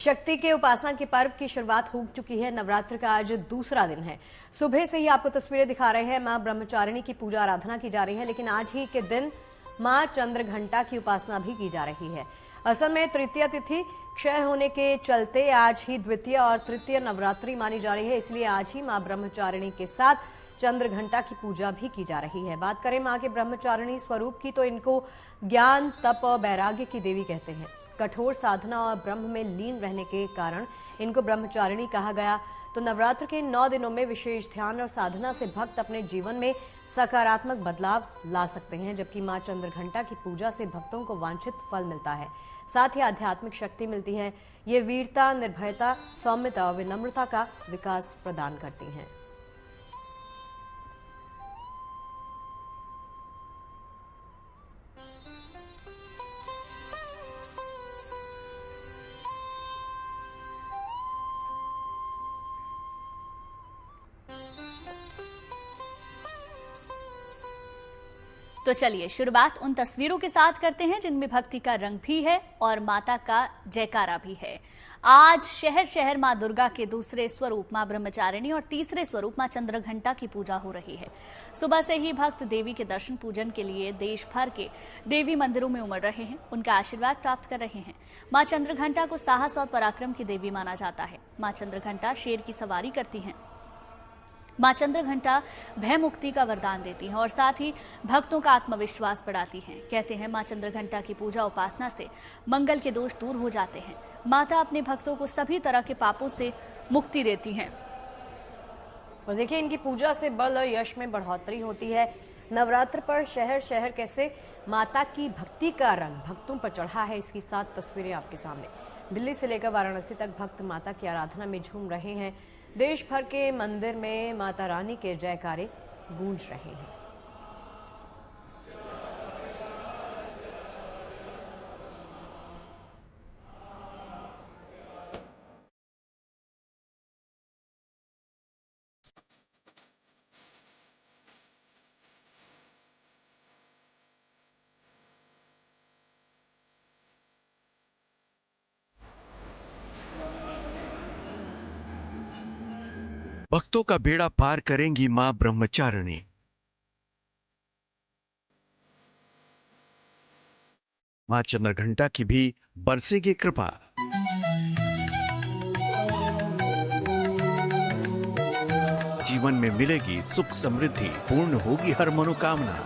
शक्ति के उपासना के पर्व की शुरुआत हो चुकी है। नवरात्र का आज दूसरा दिन है। सुबह से ही आपको तस्वीरें दिखा रहे हैं। मां ब्रह्मचारिणी की पूजा आराधना की जा रही है, लेकिन आज ही के दिन मां चंद्रघंटा की उपासना भी की जा रही है। असल में तृतीय तिथि क्षय होने के चलते आज ही द्वितीय और तृतीय नवरात्रि मानी जा रही है, इसलिए आज ही मां ब्रह्मचारिणी के साथ चंद्रघंटा की पूजा भी की जा रही है। बात करें मां के ब्रह्मचारिणी स्वरूप की, तो इनको ज्ञान, तप और वैराग्य की देवी कहते हैं। कठोर साधना और ब्रह्म में लीन रहने के कारण इनको ब्रह्मचारिणी कहा गया। तो नवरात्र के 9 दिनों में विशेष ध्यान और साधना से भक्त अपने जीवन में सकारात्मक बदलाव ला सकते हैं, जबकि मां चंद्रघंटा की पूजा से भक्तों को वांछित फल मिलता है, साथ ही आध्यात्मिक शक्ति मिलती है। ये वीरता, निर्भयता, सौम्यता और विनम्रता का विकास प्रदान करती हैं। तो चलिए शुरुआत उन तस्वीरों के साथ करते हैं जिनमें भक्ति का रंग भी है और माता का जयकारा भी है। आज शहर शहर मां दुर्गा के दूसरे स्वरूप मां ब्रह्मचारिणी और तीसरे स्वरूप मां चंद्रघंटा की पूजा हो रही है। सुबह से ही भक्त देवी के दर्शन पूजन के लिए देश भर के देवी मंदिरों में उमड़ रहे हैं, उनका आशीर्वाद प्राप्त कर रहे हैं। मां चंद्रघंटा को साहस और पराक्रम की देवी माना जाता है। मां चंद्रघंटा शेर की सवारी करती हैं। मां चंद्रघंटा भय मुक्ति का वरदान देती हैं और साथ ही भक्तों का आत्मविश्वास बढ़ाती हैं। कहते हैं मां चंद्रघंटा की पूजा उपासना से मंगल के दोष दूर हो जाते हैं। माता अपने भक्तों को सभी तरह के पापों से मुक्ति देती हैं। और देखिए, इनकी पूजा से बल और यश में बढ़ोतरी होती है। नवरात्र पर शहर शहर कैसे माता की भक्ति का रंग भक्तों पर चढ़ा है, इसकी 7 तस्वीरें आपके सामने। दिल्ली से लेकर वाराणसी तक भक्त माता की आराधना में झूम रहे हैं। देश भर के मंदिर में माता रानी के जयकारे गूंज रहे हैं। भक्तों का बेड़ा पार करेंगी मां ब्रह्मचारिणी। मां चंद्रघंटा की भी बरसेगी कृपा। जीवन में मिलेगी सुख समृद्धि, पूर्ण होगी हर मनोकामना।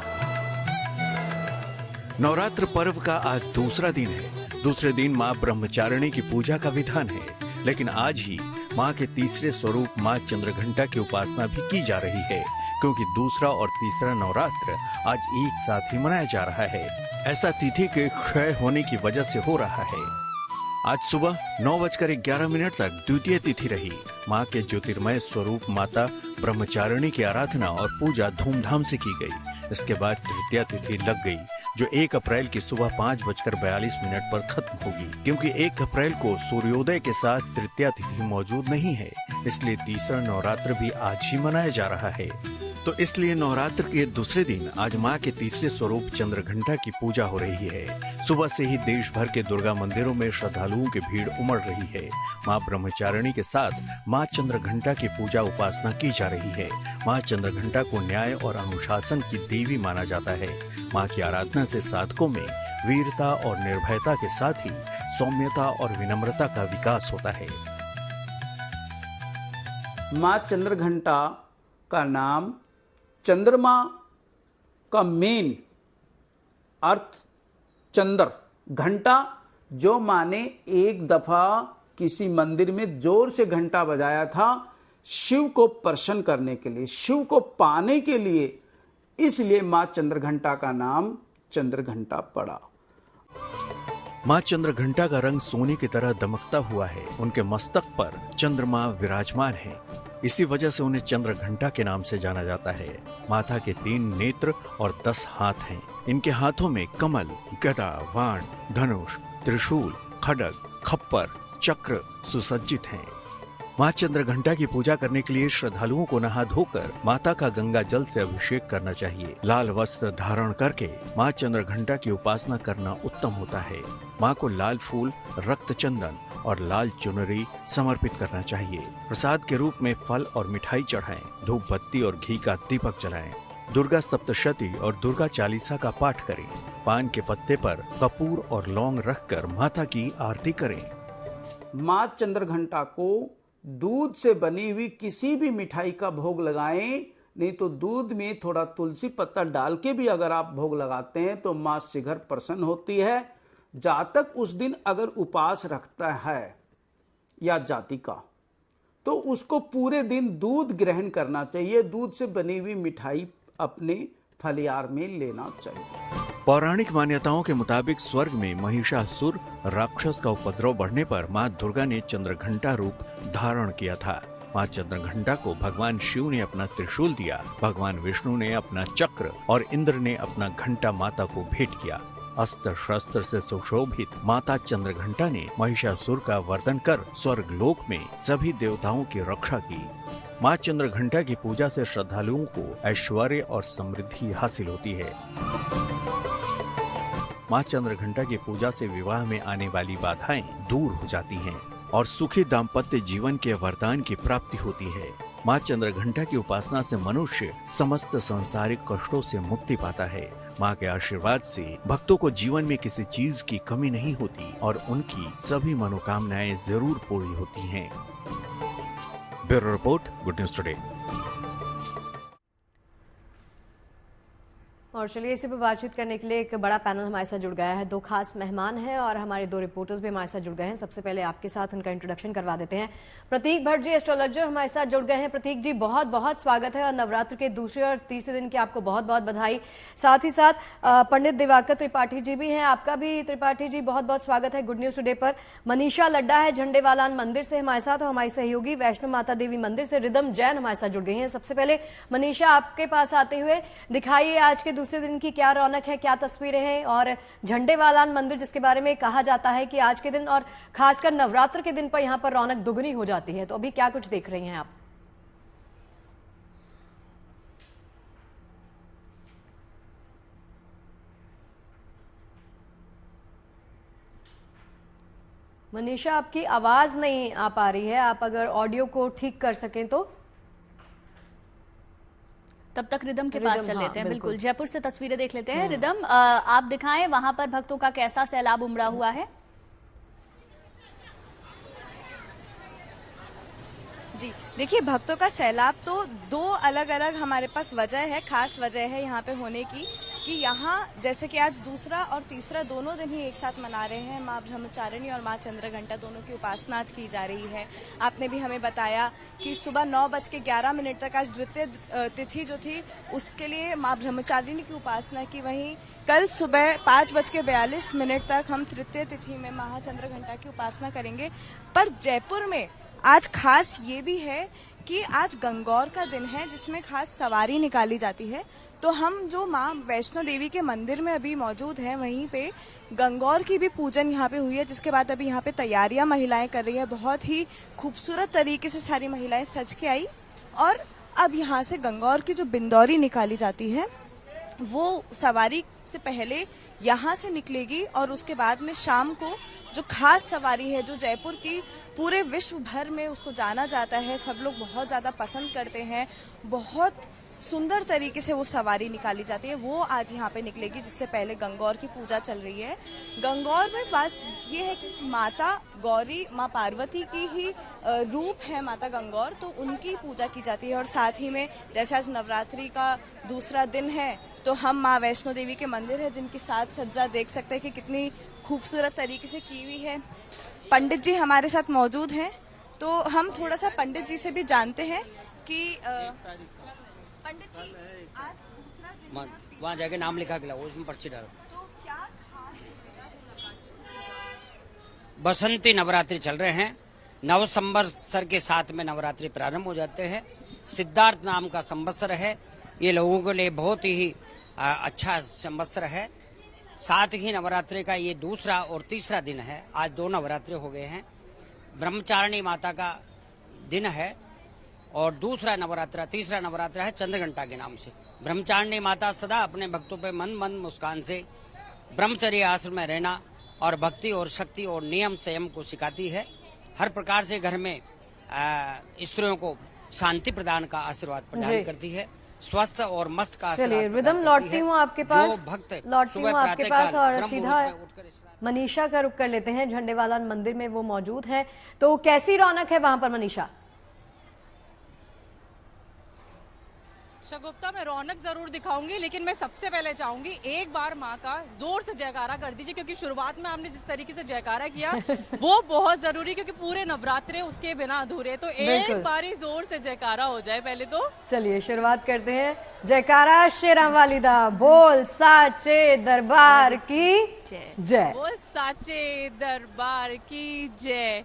नवरात्र पर्व का आज दूसरा दिन है। दूसरे दिन मां ब्रह्मचारिणी की पूजा का विधान है, लेकिन आज ही मां के तीसरे स्वरूप मां चंद्रघंटा की उपासना भी की जा रही है, क्योंकि दूसरा और तीसरा नवरात्र आज एक साथ ही मनाया जा रहा है। ऐसा तिथि के क्षय होने की वजह से हो रहा है। आज सुबह 9:11 तक द्वितीय तिथि रही। मां के ज्योतिर्मय स्वरूप माता ब्रह्मचारिणी की आराधना और पूजा धूमधाम से की गई। इसके बाद तृतीय तिथि लग गई, जो 1 अप्रैल की सुबह 5:42 पर खत्म होगी। क्योंकि 1 अप्रैल को सूर्योदय के साथ तृतीय तिथि मौजूद नहीं है, इसलिए तीसरा नवरात्र भी आज ही मनाया जा रहा है। तो इसलिए नवरात्र के दूसरे दिन आज मां के तीसरे स्वरूप चंद्रघंटा की पूजा हो रही है। सुबह से ही देश भर के दुर्गा मंदिरों में श्रद्धालुओं की भीड़ उमड़ रही है। मां ब्रह्मचारिणी के साथ मां चंद्रघंटा की पूजा उपासना की जा रही है। मां चंद्रघंटा को न्याय और अनुशासन की देवी माना जाता है। मां की आराधना से साधकों में वीरता और निर्भयता के साथ ही सौम्यता और विनम्रता का विकास होता है। मां चंद्रघंटा का नाम, चंद्रमा का मेन अर्थ चंद्र, घंटा जो माने एक दफा किसी मंदिर में जोर से घंटा बजाया था शिव को प्रसन्न करने के लिए, शिव को पाने के लिए, इसलिए मां चंद्रघंटा का नाम चंद्रघंटा पड़ा। मां चंद्रघंटा का रंग सोने की तरह दमकता हुआ है। उनके मस्तक पर चंद्रमा विराजमान है, इसी वजह से उन्हें चंद्रघंटा के नाम से जाना जाता है। माता के 3 नेत्र और 10 हाथ हैं। इनके हाथों में कमल, गदा, बाण, धनुष, त्रिशूल, खड्ग, खप्पर, चक्र सुसज्जित हैं। मां चंद्रघंटा की पूजा करने के लिए श्रद्धालुओं को नहा धोकर माता का गंगा जल से अभिषेक करना चाहिए। लाल वस्त्र धारण करके मां चंद्रघंटा की उपासना करना उत्तम होता है। मां को लाल फूल, रक्त चंदन और लाल चुनरी समर्पित करना चाहिए। प्रसाद के रूप में फल और मिठाई चढ़ाएं, धूप बत्ती और घी का दीपक जलाएं, दुर्गा सप्तशती और दुर्गा चालीसा का पाठ करें, पान के पत्ते पर कपूर और लौंग रखकर माता की आरती करें। मां चंद्रघंटा को दूध से बनी हुई किसी भी मिठाई का भोग लगाएं, नहीं तो दूध में थोड़ा तुलसी पत्ता डाल के भी अगर आप भोग लगाते हैं तो मां शीघ्र प्रसन्न होती है। जातक उस दिन अगर उपास रखता है या जातिका, तो उसको पूरे दिन दूध ग्रहण करना चाहिए, दूध से बनी हुई मिठाई अपने फलियार में लेना चाहिए। पौराणिक मान्यताओं के मुताबिक स्वर्ग में महिषासुर राक्षस का उपद्रव बढ़ने पर मां दुर्गा ने चंद्रघंटा रूप धारण किया था। मां चंद्रघंटा को भगवान शिव ने अपना त्रिशूल दिया, भगवान विष्णु ने अपना चक्र और इंद्र ने अपना घंटा माता को भेंट किया। अस्त्र शस्त्र से सुशोभित माता चंद्रघंटा ने महिषासुर का वर्धन कर स्वर्ग लोक में सभी देवताओं की रक्षा की। मां चंद्रघंटा की पूजा से श्रद्धालुओं को ऐश्वर्य और समृद्धि हासिल होती है। मां चंद्रघंटा की पूजा से विवाह में आने वाली बाधाएं दूर हो जाती हैं और सुखी दाम्पत्य जीवन के वरदान की प्राप्ति होती है। मां चंद्रघंटा की उपासना से मनुष्य समस्त सांसारिक कष्टों से मुक्ति पाता है। मां के आशीर्वाद से भक्तों को जीवन में किसी चीज की कमी नहीं होती और उनकी सभी मनोकामनाएं जरूर पूरी होती हैं। Bureau report, good news today. और चलिए इसी पर बातचीत करने के लिए एक बड़ा पैनल हमारे साथ जुड़ गया है। दो खास मेहमान हैं और हमारे दो रिपोर्टर्स भी हमारे साथ जुड़ गए हैं। सबसे पहले आपके साथ उनका इंट्रोडक्शन करवा देते हैं। प्रतीक भट्ट जी एस्ट्रोलॉजर हमारे साथ जुड़ गए हैं। प्रतीक जी, बहुत बहुत स्वागत है और नवरात्र के दूसरे और तीसरे दिन की आपको बहुत बहुत बधाई। साथ ही साथ पंडित दिवाकर त्रिपाठी जी भी हैं, आपका भी त्रिपाठी जी बहुत बहुत स्वागत है गुड न्यूज टुडे पर। मनीषा लड्डा है झंडेवालान मंदिर से हमारे साथ और हमारी सहयोगी वैष्णो माता देवी मंदिर से रिदम जैन हमारे साथ जुड़ गई हैं। सबसे पहले मनीषा, आपके पास आते हुए दिखाइए आज के दूसरे दिन की क्या रौनक है, क्या तस्वीरें हैं और झंडेवालान मंदिर जिसके बारे में कहा जाता है कि आज के दिन और खासकर नवरात्र के दिन पर यहाँ पर रौनक दुगनी हो जाती है, तो अभी क्या कुछ देख रही हैं आप? मनीषा, आपकी आवाज नहीं आ पा रही है, आप अगर ऑडियो को ठीक कर सकें तो। तब तक रिदम के पास चल लेते हैं। बिल्कुल, जयपुर से तस्वीरें देख लेते हैं। रिदम, आप दिखाएं वहां पर भक्तों का कैसा सैलाब उमड़ा हुआ है। जी देखिए, भक्तों का सैलाब तो दो अलग अलग हमारे पास वजह है, खास वजह है यहाँ पे होने की कि यहाँ जैसे कि आज दूसरा और तीसरा दोनों दिन ही एक साथ मना रहे हैं। माँ ब्रह्मचारिणी और माँ चंद्रघंटा दोनों की उपासना आज की जा रही है। आपने भी हमें बताया कि सुबह 9:11 तक आज द्वितीय तिथि जो थी उसके लिए माँ ब्रह्मचारिणी की उपासना की। वहीं कल सुबह 5:42 तक हम तृतीय तिथि में माँ चंद्रघंटा की उपासना करेंगे। पर जयपुर में आज खास ये भी है कि आज गंगौर का दिन है जिसमें खास सवारी निकाली जाती है। तो हम जो माँ वैष्णो देवी के मंदिर में अभी मौजूद हैं वहीं पे गंगौर की भी पूजन यहाँ पे हुई है, जिसके बाद अभी यहाँ पे तैयारियां महिलाएं कर रही हैं। बहुत ही खूबसूरत तरीके से सारी महिलाएं सज के आई और अब यहाँ से गंगौर की जो बिंदौरी निकाली जाती है वो सवारी से पहले यहाँ से निकलेगी और उसके बाद में शाम को जो खास सवारी है जो जयपुर की पूरे विश्व भर में उसको जाना जाता है, सब लोग बहुत ज़्यादा पसंद करते हैं, बहुत सुंदर तरीके से वो सवारी निकाली जाती है, वो आज यहाँ पे निकलेगी। जिससे पहले गंगौर की पूजा चल रही है। गंगौर में बस ये है कि माता गौरी माँ पार्वती की ही रूप है माता गंगौर, तो उनकी पूजा की जाती है। और साथ ही में जैसे आज नवरात्रि का दूसरा दिन है तो हम माँ वैष्णो देवी के मंदिर है जिनकी साज सज्जा देख सकते हैं कि कितनी खूबसूरत तरीके से की हुई है। पंडित जी हमारे साथ मौजूद हैं, तो हम थोड़ा सा पंडित जी से भी जानते हैं कि पंडित जी आज दूसरा दिन वहाँ जाके नाम लिखा के लाओ, उसमें पर्ची डालो। तो क्या खास है? बसंती नवरात्रि चल रहे हैं। नव संवत्सर के साथ में नवरात्रि प्रारंभ हो जाते हैं। सिद्धार्थ नाम का संवत्सर है, ये लोगों के लिए बहुत ही अच्छा संवत्सर है। साथ ही नवरात्रि का ये दूसरा और तीसरा दिन है। आज 2 नवरात्रि हो गए हैं। ब्रह्मचारिणी माता का दिन है और दूसरा नवरात्रा तीसरा नवरात्रा है चंद्रघंटा के नाम से। ब्रह्मचारिणी माता सदा अपने भक्तों पे मन मुस्कान से ब्रह्मचर्य आश्रम में रहना और भक्ति और शक्ति और नियम संयम को सिखाती है। हर प्रकार से घर में स्त्रियों को शांति प्रदान का आशीर्वाद प्रदान करती है, स्वस्थ और मस्त का आशीर्वाद। चलिए रिदम लौटती हूँ आपके पास, और सीधा मनीषा का रुख कर लेते हैं। झंडेवाला मंदिर में वो मौजूद हैं, तो कैसी रौनक है वहां पर मनीषा? शगुफ्ता, मैं रौनक जरूर दिखाऊंगी, लेकिन मैं सबसे पहले चाहूंगी एक बार माँ का जोर से जयकारा कर दीजिए, क्योंकि शुरुआत में आपने जिस तरीके से जयकारा किया वो बहुत जरूरी, क्योंकि पूरे नवरात्रे उसके बिना अधूरे। तो एक बार ही जोर से जयकारा हो जाए पहले तो। चलिए शुरुआत करते हैं। जयकारा शेरा वालिदा बोल साचे दरबार की जय, बोल साचे दरबार की जय।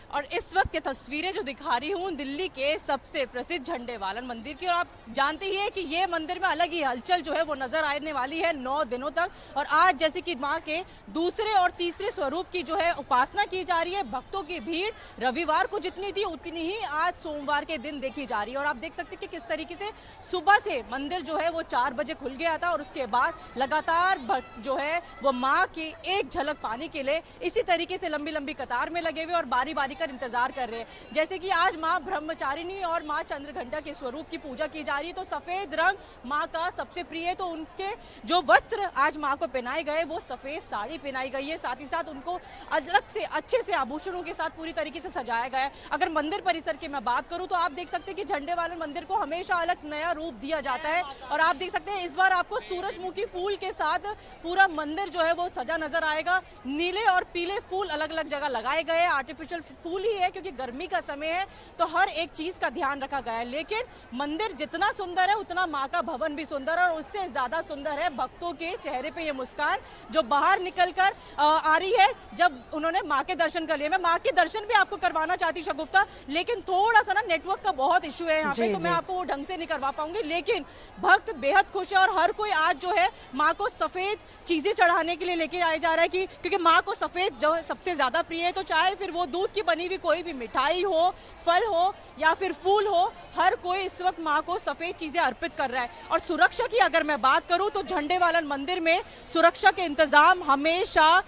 और इस वक्त की तस्वीरें जो दिखा रही हूँ दिल्ली के सबसे प्रसिद्ध झंडेवालन मंदिर की, और आप जानते ही हैं कि ये मंदिर में अलग ही हलचल जो है वो नजर आने वाली है 9 दिनों तक। और आज जैसे कि माँ के दूसरे और तीसरे स्वरूप की जो है उपासना की जा रही है, भक्तों की भीड़ रविवार को जितनी थी उतनी ही आज सोमवार के दिन देखी जा रही है। और आप देख सकते हैं कि किस तरीके से सुबह से मंदिर जो है वो 4 बजे खुल गया था, और उसके बाद लगातार भक्त जो है वो माँ की एक झलक पाने के लिए इसी तरीके से लंबी लंबी कतार में लगे हुए और बारी बारी इंतजार कर रहे हैं। जैसे कि आज माँ ब्रह्मचारिणी और माँ चंद्रघंटा के स्वरूप की पूजा की जा रही है, तो सफेद रंग माँ का सबसे प्रिय है, तो उनके जो वस्त्र आज माँ को पहनाए गए वो सफेद साड़ी पहनाई गई है, साथ ही साथ उनको अलग से अच्छे से आभूषणों के साथ पूरी तरीके से सजाया गया है। अगर मंदिर परिसर की मैं बात करूं तो आप देख सकते हैं कि झंडेवालन मंदिर को हमेशा अलग नया रूप दिया जाता है, और आप देख सकते हैं इस बार आपको सूरजमुखी फूल के साथ पूरा मंदिर जो है वो सजा नजर आएगा। नीले और पीले फूल अलग अलग जगह लगाए गए, आर्टिफिशियल फूल ही है क्योंकि गर्मी का समय है, तो हर एक चीज का ध्यान रखा गया है। लेकिन मंदिर जितना सुंदर है उतना माँ का भवन भी सुंदर है, और उससे ज्यादा सुंदर है भक्तों के चेहरे पे ये मुस्कान जो बाहर निकलकर आ रही है जब उन्होंने माँ के दर्शन कर लिए। मैं माँ के दर्शन भी आपको करवाना चाहती शगुफ्ता, लेकिन थोड़ा सा ना नेटवर्क का बहुत इश्यू है यहाँ पे, तो मैं आपको वो ढंग से नहीं करवा पाऊंगी। लेकिन भक्त बेहद खुश है, और हर कोई आज जो है माँ को सफेद चीजें चढ़ाने के लिए लेके आया जा रहा है, क्योंकि माँ को सफेद जो सबसे ज्यादा प्रिय है। तो चाहे फिर वो दूध की बनी हुई कोई भी मिठाई हो, फल हो या फिर फूल हो, हर कोई इस वक्त माँ को सफेद चीजें अर्पित कर रहा है। और सुरक्षा की अगर मैं बात करूं तो झंडेवालन मंदिर में सुरक्षा के इंतजाम हमेशा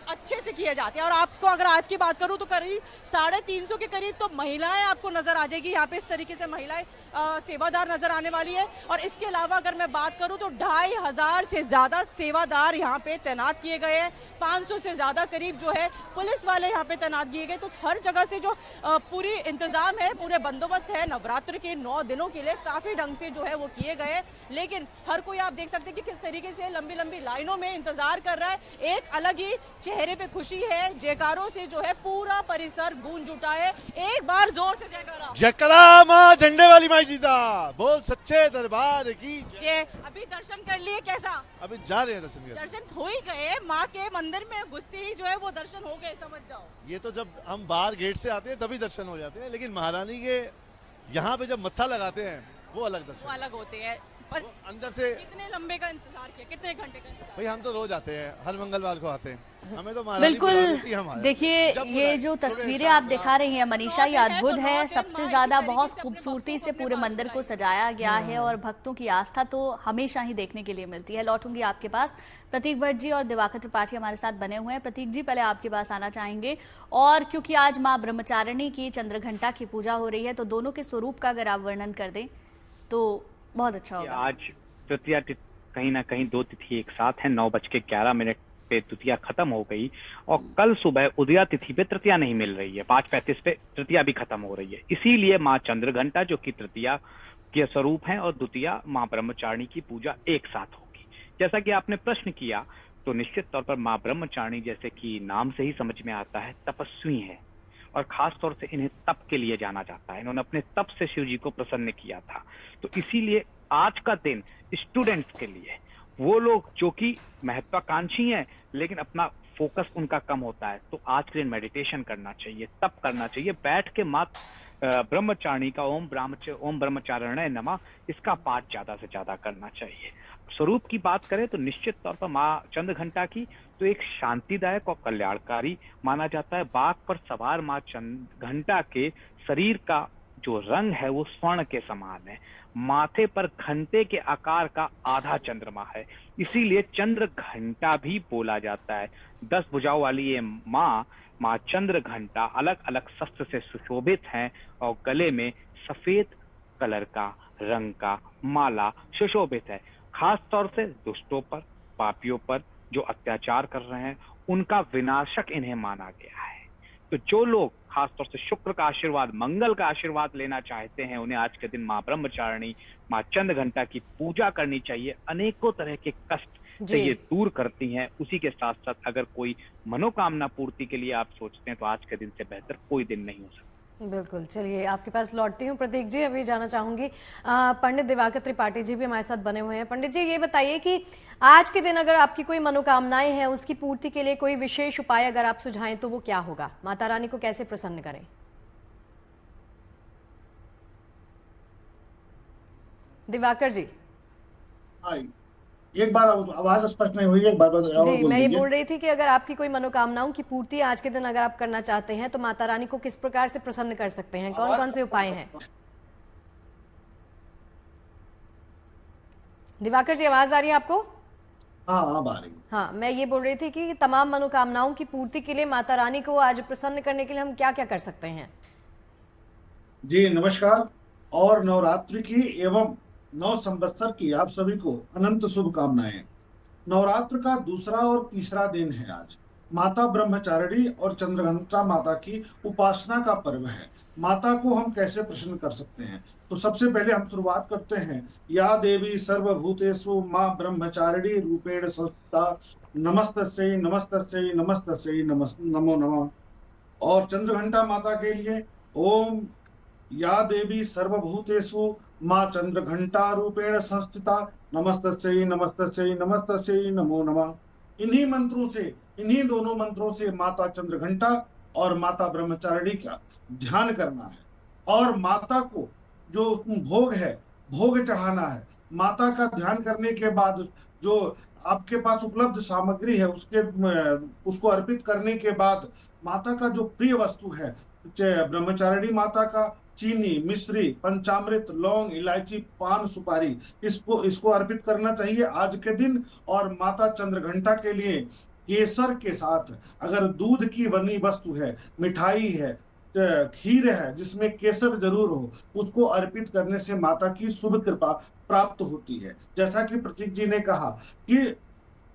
अच्छे से किए जाते हैं। और आपको अगर आज की बात करूं तो करीब 350 के करीब तो महिलाएं आपको नजर आ जाएगी यहाँ पे, इस तरीके से महिलाएं सेवादार नजर आने वाली है। और इसके अलावा अगर मैं बात करूं तो 2500 से ज्यादा सेवादार यहाँ पे तैनात किए गए हैं, 500 से ज्यादा करीब जो है पुलिस वाले यहाँ पे तैनात किए गए। तो हर जगह से जो पूरी इंतजाम है, पूरे बंदोबस्त है नवरात्र के 9 दिनों के लिए काफी ढंग से जो है वो किए गए। लेकिन हर कोई आप देख सकते हैं कि किस तरीके से लंबी लंबी लाइनों में इंतजार कर रहा है। एक अलग ही चेहरे पे खुशी है, जयकारों से जो है पूरा परिसर गूंज उठा है। एक बार जोर से जयकारा, जयकारा माँ झंडे वाली माई जीता, बोल सच्चे दरबार की जय। अभी दर्शन कर लिए, कैसा? अभी जा रहे हैं दर्शन हो ही गए, माँ के मंदिर में घुसते ही जो है वो दर्शन हो गए, समझ जाओ। ये तो जब हम बाहर गेट से आते हैं तभी दर्शन हो जाते हैं, लेकिन महारानी के यहाँ पे जब मत्था लगाते हैं वो अलग दर्शन, वो अलग होते हैं। पर अंदर से कितने लंबे का इंतजार किया, कितने घंटे का इंतजार? भाई हम तो रोज आते हैं, हर मंगलवार को आते हैं, हमें तो बिल्कुल। देखिए ये जो तस्वीरें आप दिखा रही हैं मनीषा, ये अद्भुत है। सबसे ज्यादा बहुत खूबसूरती से पूरे मंदिर को सजाया गया है, और भक्तों की आस्था तो हमेशा ही देखने के लिए मिलती है। लौटूंगी आपके पास, प्रतीक भट्ट जी और दिवाकर त्रिपाठी हमारे साथ बने हुए हैं। प्रतीक जी, पहले आपके पास आना चाहेंगे, और क्योंकि आज माँ ब्रह्मचारिणी की चंद्रघंटा की पूजा हो रही है, तो दोनों के स्वरूप का अगर आप वर्णन कर दें तो बहुत अच्छा होगा। आज तृतीया कहीं ना कहीं 2 तिथि एक साथ है, 9:11 पे तृतीया खत्म हो गई, और कल सुबह उदया तिथि पे तृतीया नहीं मिल रही है, 5:35 पे तृतीया भी खत्म हो रही है। इसीलिए माँ चंद्रघंटा जो कि तृतीया के स्वरूप है और द्वितीया माँ ब्रह्मचारिणी की पूजा एक साथ होगी। जैसा कि आपने प्रश्न किया, तो निश्चित तौर पर माँ ब्रह्मचारिणी जैसे कि नाम से ही समझ में आता है तपस्वी है, और खास तौर से इन्हें तप के लिए जाना जाता है। इन्होंने अपने तप से शिव जी को प्रसन्न किया था, तो इसीलिए आज का दिन स्टूडेंट्स के लिए, वो लोग जो कि महत्वाकांक्षी हैं लेकिन अपना फोकस उनका कम होता है, तो आज के दिन मेडिटेशन करना चाहिए, तप करना चाहिए, बैठ के माँ ब्रह्मचारिणी का ओम ब्रह्मचारिणे नमः इसका पाठ ज्यादा से ज्यादा करना चाहिए। स्वरूप की बात करें तो निश्चित तौर पर माँ चंद्रघंटा की तो एक शांतिदायक और कल्याणकारी माना जाता है। बाघ पर सवार माँ चंद्रघंटा के शरीर का जो रंग है वो स्वर्ण के समान है, माथे पर घंटे के आकार का आधा चंद्रमा है, इसीलिए चंद्र घंटा भी बोला जाता है। 10 भुजाओं वाली ये माँ माँ चंद्र घंटा अलग अलग शस्त्र से सुशोभित हैं और गले में सफेद कलर का रंग का माला सुशोभित है। खास तौर से दुष्टों पर, पापियों पर जो अत्याचार कर रहे हैं उनका विनाशक इन्हें माना गया है। तो जो लोग खासतौर से शुक्र का आशीर्वाद, मंगल का आशीर्वाद लेना चाहते हैं, उन्हें आज के दिन माँ ब्रह्मचारिणी, माँ चंद्र घंटा की पूजा करनी चाहिए। अनेकों तरह के कष्ट से ये दूर करती हैं। उसी के साथ साथ अगर कोई मनोकामना पूर्ति के लिए आप सोचते हैं तो आज के दिन से बेहतर कोई दिन नहीं हो सकता। बिल्कुल, चलिए आपके पास लौटती हूँ प्रतीक जी। अभी जाना चाहूंगी पंडित दिवाकर त्रिपाठी जी भी हमारे साथ बने हुए हैं। पंडित जी, ये बताइए कि आज के दिन अगर आपकी कोई मनोकामनाएं हैं उसकी पूर्ति के लिए कोई विशेष उपाय अगर आप सुझाएं तो वो क्या होगा? माता रानी को कैसे प्रसन्न करें? दिवाकर जी। एक बार आवाज स्पष्ट नहीं हुई, एक बार जी, मैं ये बोल रही थी कि अगर आपकी कोई मनोकामनाओं की पूर्ति आज के दिन अगर आप करना चाहते हैं तो माता रानी को किस प्रकार से प्रसन्न कर सकते हैं? कौन कौन से उपाय हैं? दिवाकर जी, आवाज आ रही है आपको? हाँ, आ रही है। हाँ, मैं ये बोल रही थी कि तमाम मनोकामनाओं की पूर्ति के लिए माता रानी को आज प्रसन्न करने के लिए हम क्या क्या कर सकते हैं? जी नमस्कार, और नवरात्रि की एवं नव संवत्सर की आप सभी को अनंत शुभकामनाएं। नवरात्र का दूसरा और तीसरा दिन है आज। माता ब्रह्मचारिणी और चंद्रघंटा माता की उपासना का पर्व है। माता को हम कैसे प्रसन्न कर सकते हैं? तो सबसे पहले हम शुरुआत करते हैं, या देवी सर्वभूतेषु माँ ब्रह्मचारिणी रूपेण संस्थिता नमस्तस्यै नमस्तस्यै नमस्तस्यै नमो नमः। और चंद्रघंटा माता के लिए ओम या देवी सर्वभूतेषु माँ चंद्रघंटा रूपेण संस्थिता नमस्तस्यै नमस्तस्यै नमस्तस्यै नमो नमः। इन्हीं मंत्रों से, इन्हीं दोनों मंत्रों से माता चंद्रघंटा और माता ब्रह्मचारिणी का ध्यान करना है। और माता को जो भोग है, भोग चढ़ाना है। माता का ध्यान करने के बाद जो आपके पास उपलब्ध सामग्री है उसको अर्पित करने के बाद माता का जो प्रिय वस्तु है, ब्रह्मचारिणी माता का चीनी, मिश्री, पंचामृत, लौंग, इलायची, पान, सुपारी, इसको अर्पित करना चाहिए आज के दिन। और माता चंद्रघंटा के लिए केसर के साथ अगर दूध की बनी वस्तु है, मिठाई है, खीर है जिसमें केसर जरूर हो, उसको अर्पित करने से माता की शुभ कृपा प्राप्त होती है। जैसा कि प्रतीक जी ने कहा कि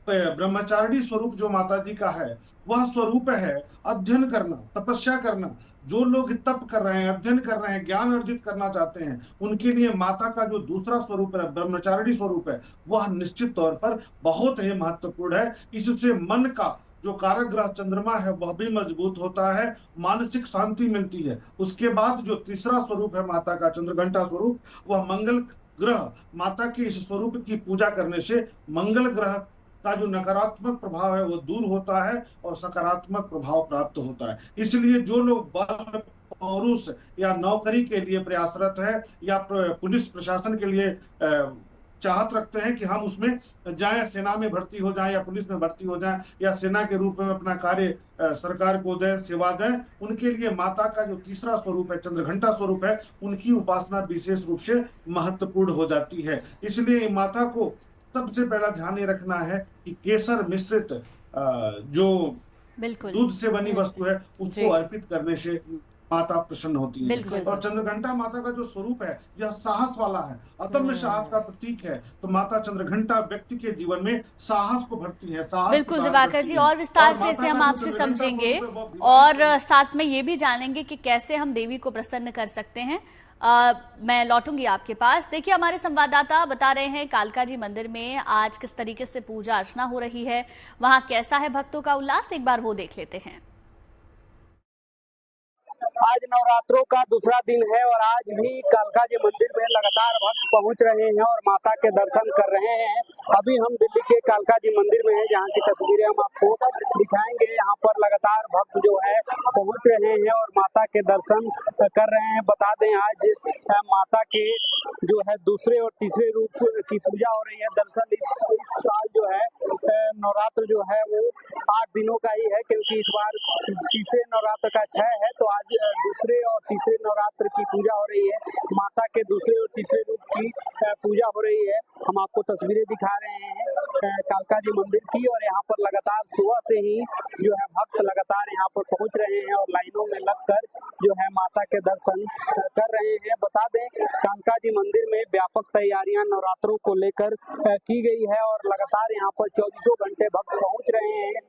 ब्रह्मचारिणी स्वरूप जो माता जी का है वह स्वरूप है अध्ययन करना, तपस्या करना। जो लोग तप कर रहे हैं, अध्ययन कर रहे हैं, ज्ञान अर्जित करना चाहते हैं, उनके लिए माता का जो दूसरा स्वरूप है, ब्रह्मचारिणी स्वरूप है, वह निश्चित तौर पर बहुत ही महत्वपूर्ण है। इससे मन का जो कारक ग्रह चंद्रमा है वह भी मजबूत होता है, मानसिक शांति मिलती है। उसके बाद जो तीसरा स्वरूप है माता का, चंद्रघंटा स्वरूप, वह मंगल ग्रह। माता के इस स्वरूप की पूजा करने से मंगल ग्रह का जो नकारात्मक प्रभाव है वो दूर होता है और सकारात्मक प्रभाव प्राप्त होता है। इसलिए जो लोग बल, पौरुष या नौकरी के लिए प्रयासरत है या पुलिस प्रशासन के लिए चाहत रखते हैं कि हम उसमें जाएं, सेना में भर्ती हो जाएं या पुलिस में भर्ती हो जाएं या सेना के रूप में अपना कार्य सरकार को दें, सेवा दें, उनके लिए माता का जो तीसरा स्वरूप है, चंद्रघंटा स्वरूप है, उनकी उपासना विशेष रूप से महत्वपूर्ण हो जाती है। इसलिए माता को सबसे पहला ध्यान ये रखना है कि केसर मिश्रित जो दूध से बनी वस्तु है उसको अर्पित करने से माता प्रसन्न होती है। और चंद्रघंटा माता का जो स्वरूप है यह साहस वाला है, अदम्य साहस का प्रतीक है। तो माता चंद्रघंटा व्यक्ति के जीवन में साहस को भरती है। बिल्कुल दिवाकर जी, और विस्तार से इसे हम आपसे समझेंगे और साथ में ये भी जानेंगे कि कैसे हम देवी को प्रसन्न कर सकते हैं। मैं लौटूंगी आपके पास। देखिए, हमारे संवाददाता बता रहे हैं कालका जी मंदिर में आज किस तरीके से पूजा अर्चना हो रही है, वहां कैसा है भक्तों का उल्लास, एक बार वो देख लेते हैं। आज नवरात्रों का दूसरा दिन है और आज भी कालका जी मंदिर में लगातार भक्त पहुंच रहे हैं और माता के दर्शन कर रहे हैं। अभी हम दिल्ली के कालका जी मंदिर में हैं, जहां की तस्वीरें हम आपको दिखाएंगे। यहाँ पर लगातार भक्त जो है पहुंच रहे हैं और माता के दर्शन कर रहे हैं। बता दें, आज माता के जो है दूसरे और तीसरे रूप की पूजा हो रही है। दरअसल इस साल जो है नवरात्र जो है वो 8 दिनों का ही है, क्योंकि इस बार तीसरे नवरात्र का 6 है, तो आज दूसरे और तीसरे नवरात्र की पूजा हो रही है। माता के दूसरे और तीसरे रूप की पूजा हो रही है। हम आपको तस्वीरें दिखा रहे हैं कालका जी मंदिर की, और यहाँ पर लगातार सुबह से ही जो है भक्त लगातार यहाँ पर पहुँच रहे हैं और लाइनों में लगकर जो है माता के दर्शन कर रहे हैं। बता दें कालका जी मंदिर में व्यापक तैयारियां नवरात्रों को लेकर की गई है और लगातार यहाँ पर 24 घंटे भक्त पहुँच रहे हैं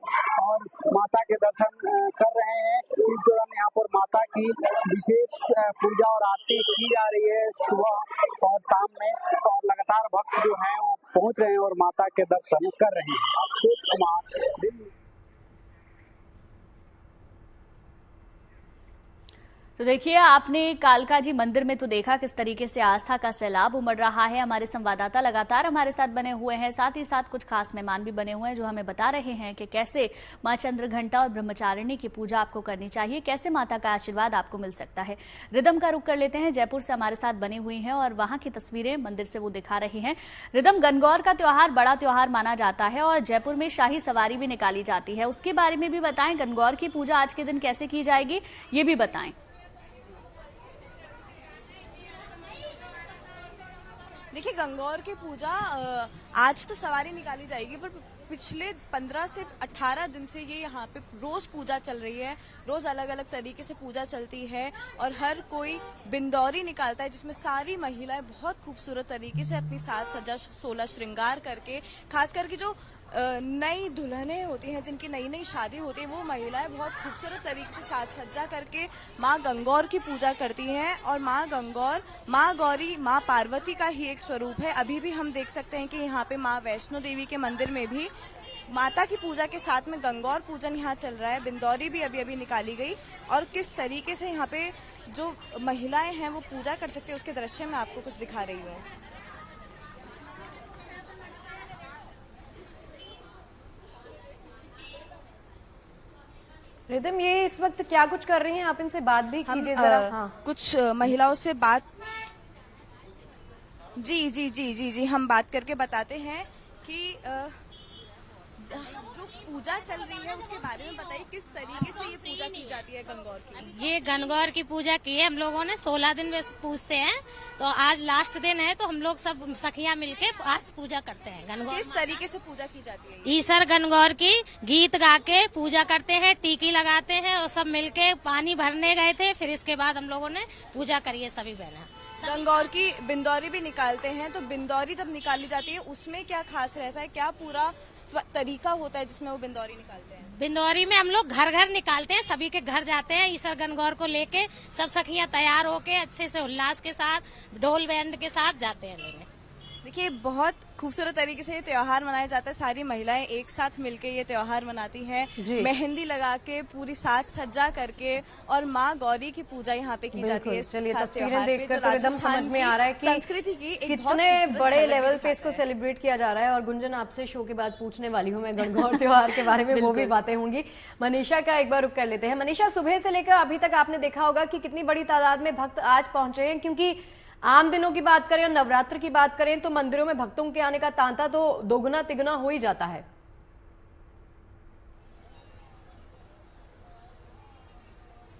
और माता के दर्शन कर रहे हैं। इस दौरान यहाँ पर माता की विशेष पूजा और आरती की जा रही है सुबह और शाम में, और लगातार भक्त जो हैं वो पहुँच रहे हैं और माता के दर्शन कर रहे हैं। आशुतोष कुमार, दिल्ली। तो देखिए, आपने कालका जी मंदिर में तो देखा किस तरीके से आस्था का सैलाब उमड़ रहा है। हमारे संवाददाता लगातार हमारे साथ बने हुए हैं, साथ ही साथ कुछ खास मेहमान भी बने हुए हैं जो हमें बता रहे हैं कि कैसे मां चंद्रघंटा और ब्रह्मचारिणी की पूजा आपको करनी चाहिए, कैसे माता का आशीर्वाद आपको मिल सकता है। रिदम का रुख कर लेते हैं, जयपुर से हमारे साथ बनी हुई हैं और वहां की तस्वीरें मंदिर से वो दिखा रही हैं। रिदम, गणगौर का त्योहार बड़ा त्योहार माना जाता है और जयपुर में शाही सवारी भी निकाली जाती है, उसके बारे में भी बताएं। गणगौर की पूजा आज के दिन कैसे की जाएगी ये भी बताएं। देखिए, गंगौर की पूजा आज तो सवारी निकाली जाएगी, पर पिछले 15 से 18 दिन से ये यहाँ पे रोज पूजा चल रही है। रोज अलग अलग तरीके से पूजा चलती है और हर कोई बिंदौरी निकालता है, जिसमें सारी महिलाएं बहुत खूबसूरत तरीके से अपनी साज सज्जा 16 श्रृंगार करके, खास करके जो नई दुल्हनें होती हैं, जिनकी नई नई शादी होती है, वो महिलाएं बहुत खूबसूरत तरीके से साज सज्जा करके माँ गंगौर की पूजा करती हैं। और माँ गंगौर, माँ गौरी, माँ पार्वती का ही एक स्वरूप है। अभी भी हम देख सकते हैं कि यहाँ पे माँ वैष्णो देवी के मंदिर में भी माता की पूजा के साथ में गंगौर पूजन यहाँ चल रहा है। बिंदौरी भी अभी अभी निकाली गई और किस तरीके से यहाँ पे जो महिलाएं हैं वो पूजा कर सकते हैं, उसके दृश्य में आपको कुछ दिखा रही हूँ। रिदम, ये इस वक्त क्या कुछ कर रही हैं आप, इनसे बात भी कीजिए जरा। हाँ। कुछ महिलाओं से बात जी हम बात करके बताते हैं कि जो पूजा चल रही है उसके बारे में बताइए, किस तरीके से ये पूजा की जाती है गंगौर की। ये गणगौर की पूजा की है हम लोगों ने, 16 दिन में पूजते हैं, तो आज लास्ट दिन है तो हम लोग सब सखियां मिलके आज पूजा करते हैं गणगौर। किस तरीके से पूजा की जाती है? ईसर गणगौर की गीत गा के पूजा करते हैं, टीकी लगाते हैं और सब मिलके पानी भरने गए थे, फिर इसके बाद हम लोगों ने पूजा करी है सभी बहना। गंगौर की बिंदौरी भी निकालते हैं, तो बिंदौरी जब निकाली जाती है उसमें क्या खास रहता है, क्या पूरा तरीका होता है जिसमें वो बिंदौरी निकालते हैं? बिंदौरी में हम लोग घर घर निकालते हैं, सभी के घर जाते हैं, ईसर गणगौर को लेके सब सखियां तैयार होके अच्छे से उल्लास के साथ ढोल बैंड के साथ जाते हैं लेने। देखिए, बहुत खूबसूरत तरीके से ये त्योहार मनाया जाता है। सारी महिलाएं एक साथ मिलके ये त्योहार मनाती हैं, मेहंदी लगा के, पूरी साज सज्जा करके, और माँ गौरी की पूजा यहाँ पे की जाती है। चलिए, तस्वीरें देखकर तो एकदम समझ में आ रहा है कि संस्कृति की कितने बड़े लेवल पे इसको सेलिब्रेट किया जा रहा है। और गुंजन, आपसे शो के बाद पूछने वाली हूँ मैं गणगौर त्योहार के बारे में, वो भी बातें होंगी। मनीषा का एक बार रुक कर लेते हैं। मनीषा, सुबह से लेकर अभी तक आपने देखा होगा कि कितनी बड़ी तादाद में भक्त आज पहुंचे हैं, क्योंकि आम दिनों की बात करें और नवरात्र की बात करें तो मंदिरों में भक्तों के आने का तांता तो दोगुना तिगुना हो ही जाता है।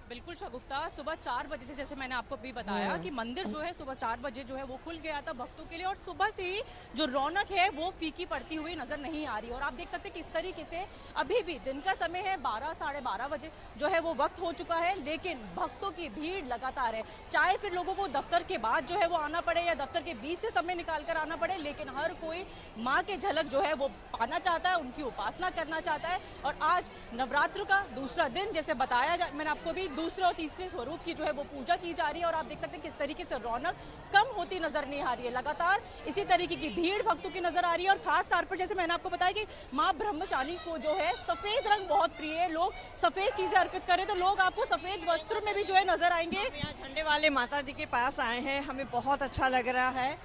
बिल्कुल शगुफ्ता, सुबह 4 बजे से, जैसे मैंने आपको भी बताया कि मंदिर जो है सुबह 4 बजे जो है वो खुल गया था भक्तों के लिए, और सुबह से ही जो रौनक है वो फीकी पड़ती हुई नजर नहीं आ रही। और आप देख सकते हैं किस तरीके से अभी भी दिन का समय है, 12 साढ़े 12 बजे जो है वो वक्त हो चुका है, लेकिन भक्तों की भीड़ लगातार है। चाहे फिर लोगों को दफ्तर के बाद जो है वो आना पड़े या दफ्तर के बीच से समय निकाल कर आना पड़े, लेकिन हर कोई माँ के झलक जो है वो पाना चाहता है, उनकी उपासना करना चाहता है। और आज नवरात्र का दूसरा दिन, जैसे बताया मैंने आपको भी, दूसरे और तीसरे स्वरूप की जो है वो पूजा की जा रही है। और आप देख सकते हैं किस तरीके से रौनक कम होती नजर नहीं आ रही है, लगातार इसी तरीके की भीड़ भक्तों की नजर आ रही है। और खास तौर पर जैसे मैंने आपको बताया कि माँ ब्रह्मचारिणी को जो है सफेद रंग बहुत प्रिय है, लोग सफेद चीजें अर्पित करें तो लोग आपको सफेद वस्त्र में भी जो है नजर आएंगे। यहाँ झंडे वाले माता जी के पास आए हैं, हमें बहुत अच्छा लग रहा है,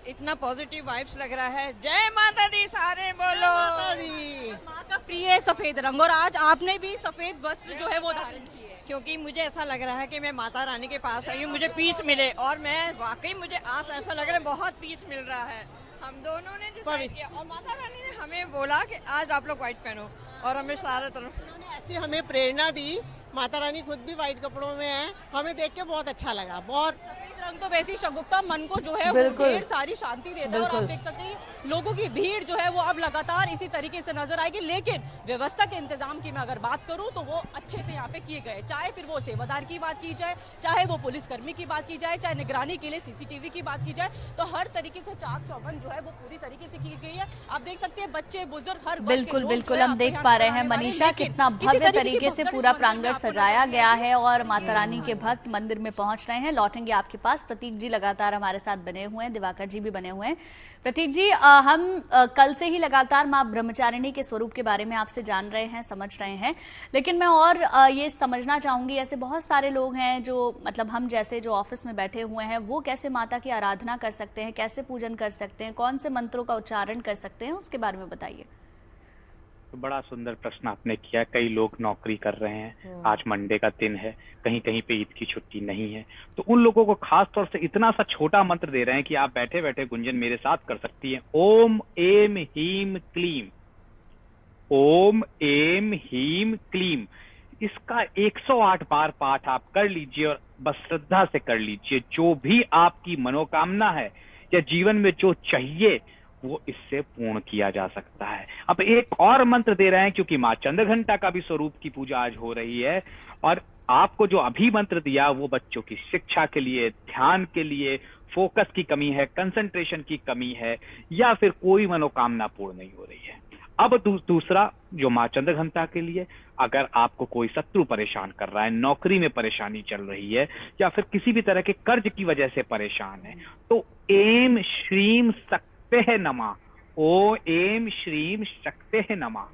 इतना पॉजिटिव वाइब्स लग रहा है। जय माता दी, सारे बोलो माता दी। माँ का प्रिय है सफेद रंग, और आज आपने भी सफेद वस्त्र जो है वो धारण किए। क्योंकि मुझे ऐसा लग रहा है कि मैं माता रानी के पास आई हूँ, मुझे पीस मिले, और मैं वाकई मुझे आज ऐसा लग रहा है बहुत पीस मिल रहा है। हम दोनों ने डिसाइड किया और माता रानी ने हमें बोला कि आज आप लोग व्हाइट पहनो, और हमें सारे तरफ उन्होंने ऐसी हमें प्रेरणा दी। माता रानी खुद भी व्हाइट कपड़ों में है, हमें देख के बहुत अच्छा लगा। बहुत सफेद रंग तो वैसी शगुफ्ता मन को जो है वो ढेर सारी शांति देता है, और आप देख सकते हैं लोगों की भीड़ जो है वो अब लगातार इसी तरीके से नजर आएगी। लेकिन व्यवस्था के इंतजाम की मैं अगर बात करूं तो वो अच्छे से यहाँ पे किए गए, चाहे फिर वो सेवादार की बात की जाए, चाहे वो पुलिसकर्मी की बात की जाए, चाहे निगरानी के लिए सीसीटीवी की बात की जाए, तो हर तरीके से चाक चौबंद जो है वो पूरी तरीके से की गई है। आप देख सकते हैं बच्चे बुजुर्ग हर बिल्कुल बिल्कुल हम देख पा रहे हैं मनीषा, कितना भव्य तरीके से पूरा प्रांगण सजाया गया है और माता रानी के भक्त मंदिर में पहुंच रहे हैं। लौटेंगे आपके पास, प्रतीक जी लगातार हमारे साथ बने हुए हैं, दिवाकर जी भी बने हुए हैं। प्रतीक जी, हम कल से ही लगातार मां ब्रह्मचारिणी के स्वरूप के बारे में आपसे जान रहे हैं, समझ रहे हैं, लेकिन मैं और ये समझना चाहूंगी, ऐसे बहुत सारे लोग हैं जो मतलब हम जैसे जो ऑफिस में बैठे हुए हैं, वो कैसे माता की आराधना कर सकते हैं, कैसे पूजन कर सकते हैं, कौन से मंत्रों का उच्चारण कर सकते हैं, उसके बारे में बताइए। तो बड़ा सुंदर प्रश्न आपने किया। कई लोग नौकरी कर रहे हैं, आज मंडे का दिन है, कहीं कहीं पे ईद की छुट्टी नहीं है, तो उन लोगों को खास तौर से इतना सा छोटा मंत्र दे रहे हैं कि आप बैठे बैठे गुंजन मेरे साथ कर सकती हैं। ओम एम हीम क्लीम, ओम एम हीम क्लीम, इसका 108 बार पाठ आप कर लीजिए और बस श्रद्धा से कर लीजिए। जो भी आपकी मनोकामना है या जीवन में जो चाहिए वो इससे पूर्ण किया जा सकता है। अब एक और मंत्र दे रहे हैं, क्योंकि मां चंद्रघंटा का भी स्वरूप की पूजा आज हो रही है, और आपको जो अभी मंत्र दिया वो बच्चों की शिक्षा के लिए, ध्यान के लिए, फोकस की कमी है, कंसंट्रेशन की कमी है, या फिर कोई मनोकामना पूर्ण नहीं हो रही है। अब दूसरा जो मां चंद्रघंटा के लिए, अगर आपको कोई शत्रु परेशान कर रहा है, नौकरी में परेशानी चल रही है, या फिर किसी भी तरह के कर्ज की वजह से परेशान है, तो एम श्रीम शक्ते नमः, ओ एम श्रीम शक्ते नमः,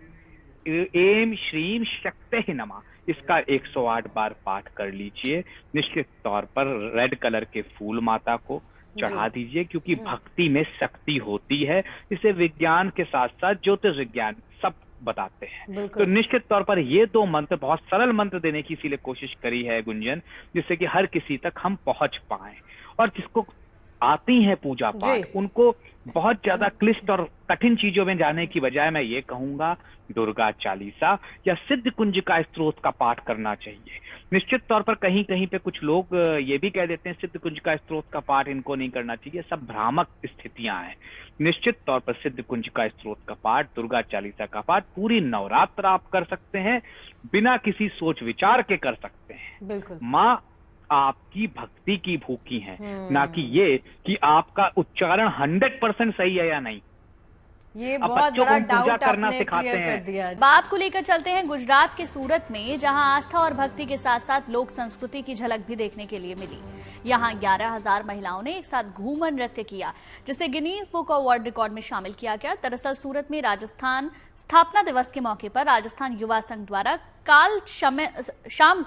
एम श्रीम शक्ते नमः, इसका 108 बार पाठ कर लीजिए। निश्चित तौर पर रेड कलर के फूल माता को चढ़ा दीजिए, क्योंकि भक्ति में शक्ति होती है। इसे विज्ञान के साथ साथ ज्योतिर्विज्ञान सब बताते हैं। तो निश्चित तौर पर ये दो मंत्र, बहुत सरल मंत्र देने की इसीलिए कोशिश करी है गुंजन, जिससे कि हर किसी तक हम पहुंच पाए, और जिसको आती है पूजा पाठ उनको बहुत ज्यादा क्लिष्ट और कठिन चीजों में जाने की बजाय मैं ये कहूंगा दुर्गा चालीसा या सिद्ध कुंज का स्तोत्र का पाठ करना चाहिए। निश्चित तौर पर कहीं कहीं पे कुछ लोग ये भी कह देते हैं सिद्ध कुंज का स्तोत्र का पाठ इनको नहीं करना चाहिए, सब भ्रामक स्थितियां हैं। निश्चित तौर पर सिद्ध कुंज का स्तोत्र का पाठ, दुर्गा चालीसा का पाठ पूरी नवरात्र आप कर सकते हैं, बिना किसी सोच विचार के कर सकते हैं। बिल्कुल। माँ आपकी भक्ति की भूखी है, ना कि ये कि आपका उच्चारण 100% सही है या नहीं। ये बहुत बड़ा डाउट करना आपने सिखाते क्लियर कर हैं। दिया। बात को लेकर चलते हैं गुजरात के सूरत में, जहां आस्था और भक्ति के साथ साथ लोक संस्कृति की झलक भी देखने के लिए मिली। यहां 11,000 महिलाओं ने एक साथ घूमर नृत्य किया, जिसे Guinness book of world record में शामिल किया गया। दरअसल सूरत में राजस्थान स्थापना दिवस के मौके पर राजस्थान युवा संघ द्वारा कल शाम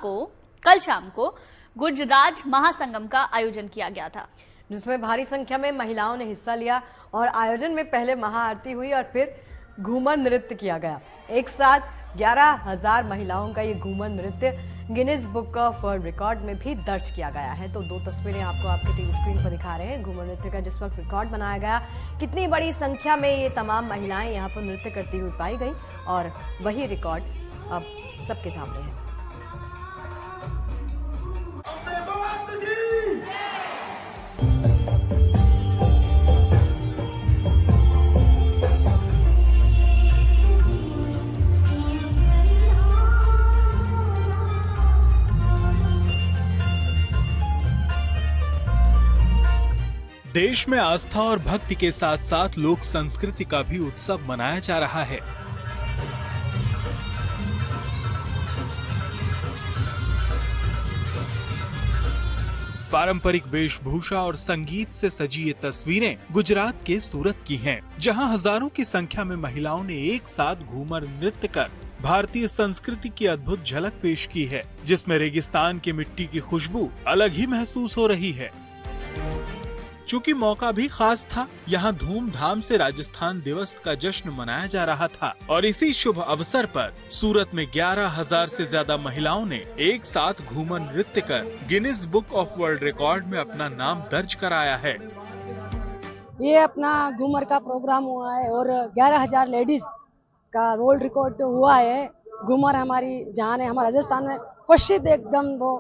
को गुजरात महासंगम का आयोजन किया गया था, जिसमें भारी संख्या में महिलाओं ने हिस्सा लिया और आयोजन में पहले महाआरती हुई और फिर घूमर नृत्य किया गया। एक साथ 11,000 महिलाओं का ये घूमर नृत्य Guinness book of world record में भी दर्ज किया गया है। तो दो तस्वीरें आपको आपके टीवी स्क्रीन पर दिखा रहे हैं घूमर नृत्य का, जिस वक्त रिकॉर्ड बनाया गया। कितनी बड़ी संख्या में ये तमाम महिलाएं यहाँ पर नृत्य करती हुई पाई गई और वही रिकॉर्ड अब सबके सामने है। देश में आस्था और भक्ति के साथ साथ लोक संस्कृति का भी उत्सव मनाया जा रहा है। पारंपरिक वेशभूषा और संगीत से सजी ये तस्वीरें गुजरात के सूरत की हैं, जहां हजारों की संख्या में महिलाओं ने एक साथ घूमर नृत्य कर भारतीय संस्कृति की अद्भुत झलक पेश की है, जिसमें रेगिस्तान की मिट्टी की खुशबू अलग ही महसूस हो रही है। चूँकि मौका भी खास था, यहाँ धूमधाम से राजस्थान दिवस का जश्न मनाया जा रहा था और इसी शुभ अवसर पर सूरत में 11,000 से ज्यादा महिलाओं ने एक साथ घूमर नृत्य कर Guinness book of world record में अपना नाम दर्ज कराया है। ये अपना घूमर का प्रोग्राम हुआ है और 11,000 लेडीज का वर्ल्ड रिकॉर्ड हुआ है। घूमर हमारी जान है, हमारे राजस्थान में प्रसिद्ध एकदम वो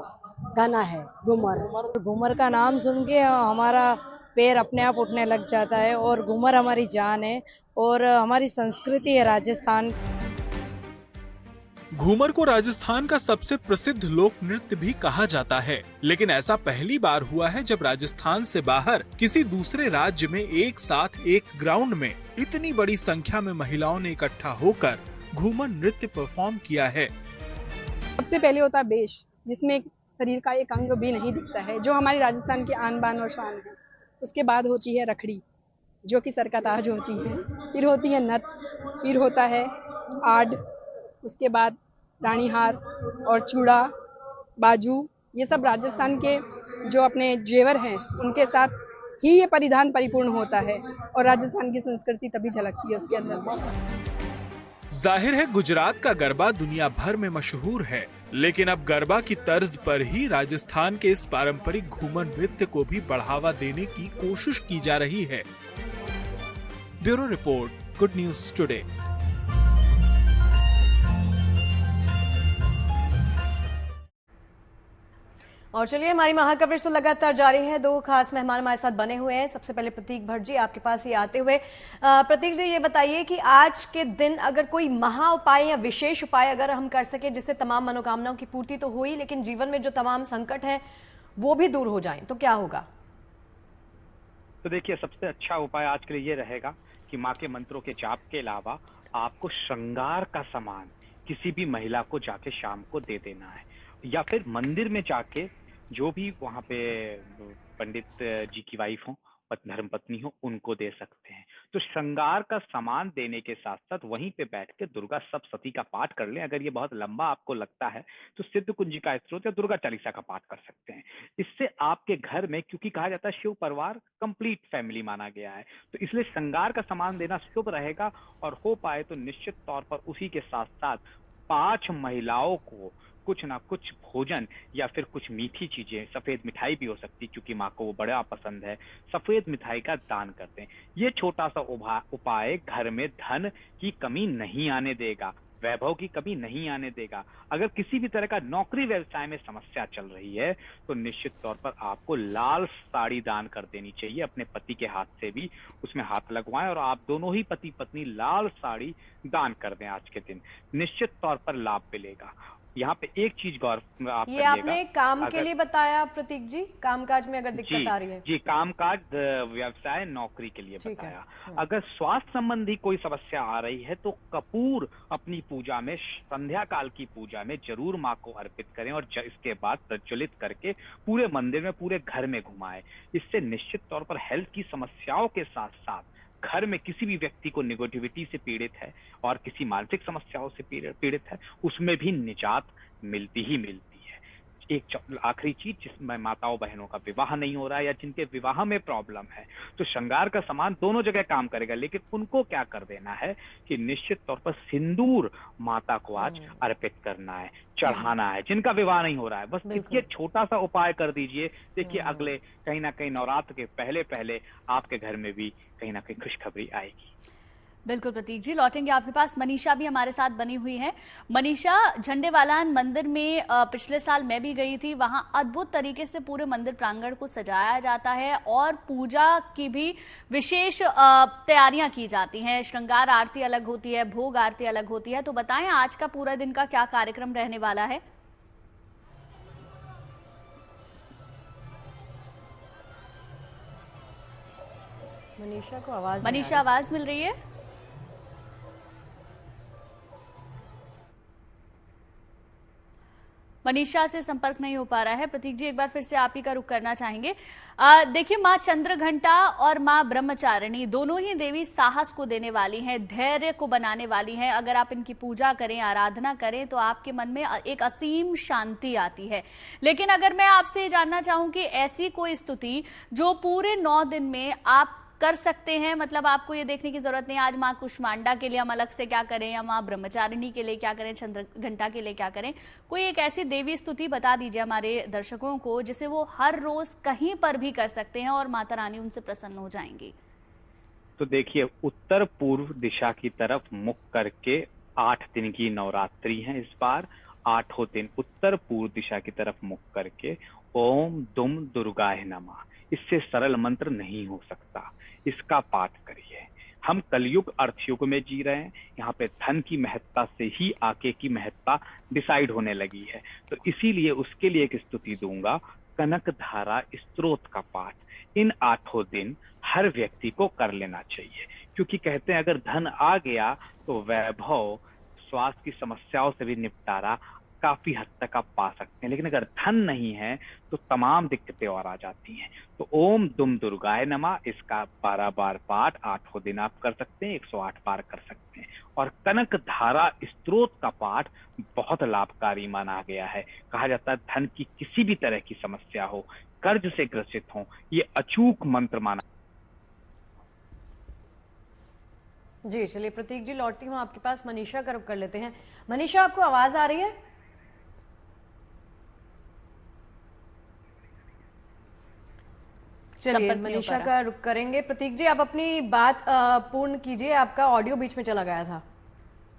गाना है घूमर। घूमर का नाम सुन के हमारा पैर अपने आप उठने लग जाता है और घूमर हमारी जान है और हमारी संस्कृति है राजस्थान। घूमर को राजस्थान का सबसे प्रसिद्ध लोक नृत्य भी कहा जाता है, लेकिन ऐसा पहली बार हुआ है जब राजस्थान से बाहर किसी दूसरे राज्य में एक साथ एक ग्राउंड में इतनी बड़ी संख्या में महिलाओं ने इकट्ठा होकर घूमर नृत्य परफॉर्म किया है। सबसे पहले होता है बेश, जिसमें शरीर का एक अंग भी नहीं दिखता है, जो हमारी राजस्थान की आन बान और शान है। उसके बाद होती है रखड़ी, जो कि सर का ताज होती है। फिर होती है नथ, फिर होता है आड, उसके बाद रानी हार और चूड़ा, बाजू, ये सब राजस्थान के जो अपने जेवर हैं उनके साथ ही ये परिधान परिपूर्ण होता है और राजस्थान की संस्कृति तभी झलकती है उसके अंदर से। जाहिर है गुजरात का गरबा दुनिया भर में मशहूर है, लेकिन अब गरबा की तर्ज पर ही राजस्थान के इस पारंपरिक घूमर नृत्य को भी बढ़ावा देने की कोशिश की जा रही है। Bureau report, good news today. और चलिए, हमारी महाकवरेज तो लगातार जारी है। दो खास मेहमान हमारे साथ बने हुए हैं। सबसे पहले प्रतीक भट्ट जी, आपके पास ही आते हुए, प्रतीक जी ये बताइए कि आज के दिन अगर कोई महा उपाय या विशेष उपाय अगर हम कर सके जिससे तमाम मनोकामनाओं की पूर्ति तो हुई, लेकिन जीवन में जो तमाम संकट हैं वो भी दूर हो जाएं, तो क्या होगा? तो देखिए, सबसे अच्छा उपाय आज के लिए ये रहेगा कि माँ के मंत्रों के जाप के अलावा आपको श्रृंगार का सामान किसी भी महिला को जाके शाम को दे देना है, या फिर मंदिर में जाके जो भी वहां पे पंडित जी की वाइफ हो, धर्म पत्नी हो, उनको दे सकते हैं। तो श्रृंगार का सामान देने के साथ साथ वहीं पे बैठ के दुर्गा सप्तशती का पाठ कर लें। अगर ये बहुत लंबा आपको लगता है तो सिद्ध कुंजिका स्तोत्र या दुर्गा चालीसा का पाठ कर सकते हैं। इससे आपके घर में, क्योंकि कहा जाता है शिव परिवार कंप्लीट फैमिली माना गया है, तो इसलिए श्रृंगार का सामान देना शुभ रहेगा। और हो पाए तो निश्चित तौर पर उसी के साथ साथ 5 महिलाओं को कुछ ना कुछ भोजन या फिर कुछ मीठी चीजें, सफेद मिठाई भी हो सकती है क्योंकि माँ को वो बड़ा पसंद है, सफेद मिठाई का दान करते हैं। ये छोटा सा उपाय घर में धन की कमी नहीं आने देगा, वैभव की कमी नहीं आने देगा। अगर किसी भी तरह का नौकरी व्यवसाय में समस्या चल रही है तो निश्चित तौर पर आपको लाल साड़ी दान कर देनी चाहिए। अपने पति के हाथ से भी उसमें हाथ लगवाएं और आप दोनों ही पति पत्नी लाल साड़ी दान कर दें आज के दिन, निश्चित तौर पर लाभ मिलेगा। यहाँ पे एक चीज गौर आप ये आपने काम के लिए बताया प्रतीक जी, कामकाज में अगर दिक्कत आ रही है? जी, कामकाज, व्यवसाय, नौकरी के लिए बताया। अगर स्वास्थ्य संबंधी कोई समस्या आ रही है तो कपूर अपनी पूजा में, संध्या काल की पूजा में जरूर माँ को अर्पित करें और इसके बाद प्रज्वलित करके पूरे मंदिर में, पूरे घर में घुमाएं। इससे निश्चित तौर पर हेल्थ की समस्याओं के साथ साथ घर में किसी भी व्यक्ति को निगेटिविटी से पीड़ित है और किसी मानसिक समस्याओं से पीड़ित है, उसमें भी निजात मिलती ही मिलती है। एक आखिरी चीज, जिसमें माताओं बहनों का विवाह नहीं हो रहा है या जिनके विवाह में प्रॉब्लम है, तो श्रृंगार का सामान दोनों जगह काम करेगा, लेकिन उनको क्या कर देना है कि निश्चित तौर पर सिंदूर माता को आज अर्पित करना है, चढ़ाना है, जिनका विवाह नहीं हो रहा है। बस ये छोटा सा उपाय कर दीजिए। देखिए, अगले कहीं ना कहीं नवरात्र के पहले पहले आपके घर में भी कहीं ना कहीं खुशखबरी आएगी। बिल्कुल प्रतीक जी, लौटेंगे आपके पास। मनीषा भी हमारे साथ बनी हुई है। मनीषा, झंडेवालान मंदिर में पिछले साल मैं भी गई थी, वहां अद्भुत तरीके से पूरे मंदिर प्रांगण को सजाया जाता है और पूजा की भी विशेष तैयारियां की जाती हैं। श्रृंगार आरती अलग होती है, भोग आरती अलग होती है। तो बताएं आज का पूरा दिन का क्या कार्यक्रम रहने वाला है? मनीषा को आवाज, मनीषा आवाज मिल रही है? मनीषा से संपर्क नहीं हो पा रहा है। प्रतीक जी, एक बार फिर से आप ही का रुख करना चाहेंगे। देखिए, माँ चंद्रघंटा और माँ ब्रह्मचारिणी दोनों ही देवी साहस को देने वाली हैं, धैर्य को बनाने वाली हैं। अगर आप इनकी पूजा करें, आराधना करें तो आपके मन में एक असीम शांति आती है। लेकिन अगर मैं आपसे ये जानना चाहूं कि ऐसी कोई स्तुति जो पूरे 9 दिन में आप कर सकते हैं, मतलब आपको ये देखने की जरूरत नहीं आज माँ कुष्मांडा के लिए हम अलग से क्या करें या माँ ब्रह्मचारिणी के लिए क्या करें, चंद्रघंटा के लिए क्या करें, कोई एक ऐसी देवी स्तुति बता दीजिए हमारे दर्शकों को जिसे वो हर रोज कहीं पर भी कर सकते हैं और माता रानी उनसे प्रसन्न हो जाएंगी। तो देखिए, उत्तर पूर्व दिशा की तरफ मुख करके 8 दिन की नवरात्रि है इस बार। 8 दिन उत्तर पूर्व दिशा की तरफ मुख करके ओम दुम दुर्गाय नमः, इससे सरल मंत्र नहीं हो सकता, इसका पाठ करिए। हम कलयुग अर्थयुग में जी रहे हैं, यहाँ पे धन की महत्ता से ही आके की महत्ता डिसाइड होने लगी है। तो इसीलिए उसके लिए एक स्तुति दूंगा, कनक धारा स्तोत्र का पाठ इन 8 दिन हर व्यक्ति को कर लेना चाहिए। क्योंकि कहते हैं अगर धन आ गया तो वैभव, स्वास्थ्य की समस्याओं से भी निपटारा काफी हद तक आप पा सकते हैं। लेकिन अगर धन नहीं है तो तमाम दिक्कतें और आ जाती हैं। तो ओम दुम दुर्गाय नमः, इसका 12 बार पाठ 8 दिन आप कर सकते हैं, 108 बार कर सकते हैं। और कनक धारा स्तोत्र का पाठ बहुत लाभकारी माना गया है। कहा जाता है धन की किसी भी तरह की समस्या हो, कर्ज से ग्रसित हो, ये अचूक मंत्र माना। जी चलिए प्रतीक जी, लौटती हूँ आपके पास, मनीषा का रुख कर लेते हैं। मनीषा, आपको आवाज आ रही है? चलिए मनीषा का रुख करेंगे। प्रतीक जी, आप अपनी बात पूर्ण कीजिए, आपका ऑडियो बीच में चला गया था।